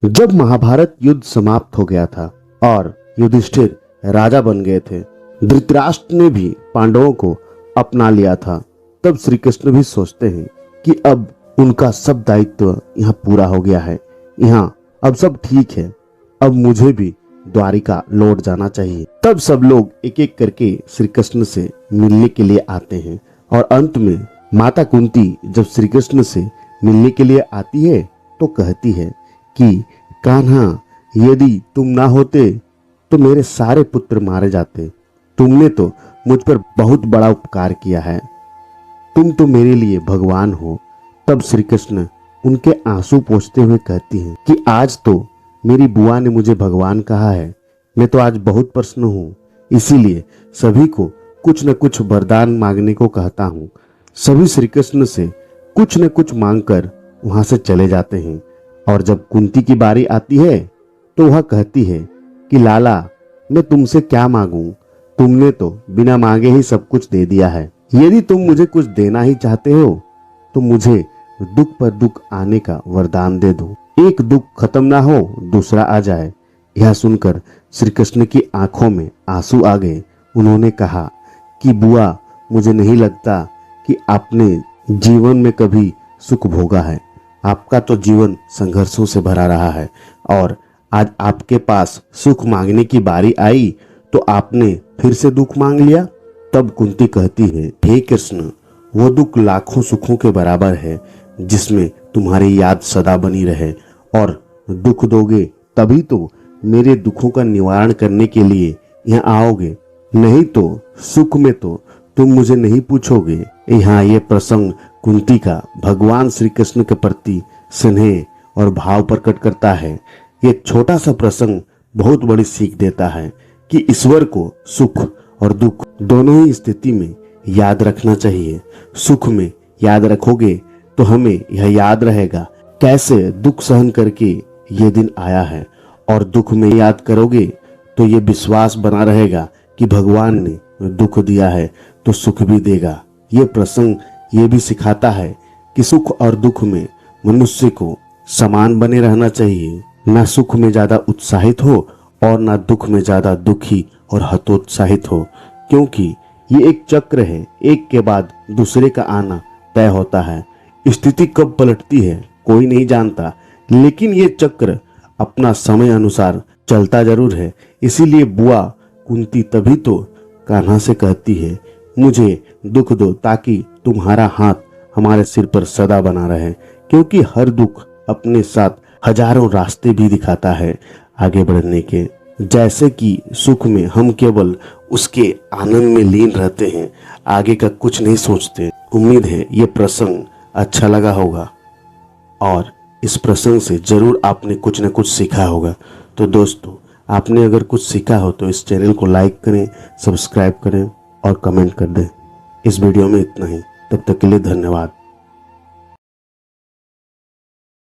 जब महाभारत युद्ध समाप्त हो गया था और युधिष्ठिर राजा बन गए थे, धृतराष्ट्र ने भी पांडवों को अपना लिया था, तब श्री कृष्ण भी सोचते हैं कि अब उनका सब दायित्व यहाँ पूरा हो गया है, यहाँ अब सब ठीक है, अब मुझे भी द्वारिका लौट जाना चाहिए। तब सब लोग एक एक करके श्री कृष्ण से मिलने के लिए आते हैं और अंत में माता कुंती जब श्री कृष्ण से मिलने के लिए आती है तो कहती है कि कान्हा, यदि तुम ना होते तो मेरे सारे पुत्र मारे जाते। तुमने तो मुझ पर बहुत बड़ा उपकार किया है, तुम तो मेरे लिए भगवान हो। तब श्री कृष्ण उनके आंसू पोंछते हुए कहती हैं कि आज तो मेरी बुआ ने मुझे भगवान कहा है, मैं तो आज बहुत प्रसन्न हूँ, इसीलिए सभी को कुछ न कुछ वरदान मांगने को कहता हूँ। सभी श्री कृष्ण से कुछ न कुछ मांगकर वहां से चले जाते हैं और जब कुंती की बारी आती है तो वह कहती है कि लाला, मैं तुमसे क्या मांगूं, तुमने तो बिना मांगे ही सब कुछ दे दिया है। यदि तुम मुझे कुछ देना ही चाहते हो तो मुझे दुख पर दुख आने का वरदान दे दो, एक दुख खत्म ना हो दूसरा आ जाए। यह सुनकर श्री कृष्ण की आंखों में आंसू आ गए। उन्होंने कहा कि बुआ, मुझे नहीं लगता कि आपने जीवन में कभी सुख भोगा है, आपका तो जीवन संघर्षों से भरा रहा है और आज आपके पास सुख मांगने की बारी आई तो आपने फिर से दुख मांग लिया। तब कुंती कहती है, हे कृष्ण, वो दुख लाखों सुखों के बराबर है जिसमें तुम्हारी याद सदा बनी रहे, और दुख दोगे तभी तो मेरे दुखों का निवारण करने के लिए यहाँ आओगे, नहीं तो सुख में तो तुम मुझे नहीं पूछोगे। यहाँ ये प्रसंग कुंती का भगवान श्री कृष्ण के प्रति स्नेह और भाव प्रकट करता है। ये छोटा सा प्रसंग बहुत बड़ी सीख देता है कि ईश्वर को सुख और दुख दोनों ही स्थिति में याद रखना चाहिए। सुख में याद रखोगे तो हमें यह याद रहेगा कैसे दुख सहन करके ये दिन आया है, और दुख में याद करोगे तो ये विश्वास बना रहेगा कि भगवान ने दुख दिया है तो सुख भी देगा। ये प्रसंग ये भी सिखाता है कि सुख और दुख में मनुष्य को समान बने रहना चाहिए, ना सुख में ज्यादा उत्साहित हो और ना दुख में ज्यादा दुखी और हतोत्साहित हो, क्योंकि ये एक चक्र है, एक के बाद दूसरे का आना तय होता है। स्थिति कब पलटती है कोई नहीं जानता, लेकिन ये चक्र अपना समय अनुसार चलता जरूर है। इसीलिए बुआ कुंती तभी तो कान्हा से कहती है, मुझे दुख दो ताकि तुम्हारा हाथ हमारे सिर पर सदा बना रहे, क्योंकि हर दुख अपने साथ हजारों रास्ते भी दिखाता है आगे बढ़ने के। जैसे कि सुख में हम केवल उसके आनंद में लीन रहते हैं, आगे का कुछ नहीं सोचते। उम्मीद है ये प्रसंग अच्छा लगा होगा और इस प्रसंग से जरूर आपने कुछ न कुछ सीखा होगा। तो दोस्तों, आपने अगर कुछ सीखा हो तो इस चैनल को लाइक करें, सब्सक्राइब करें और कमेंट कर दें। इस वीडियो में इतना ही, तब तक के लिए धन्यवाद।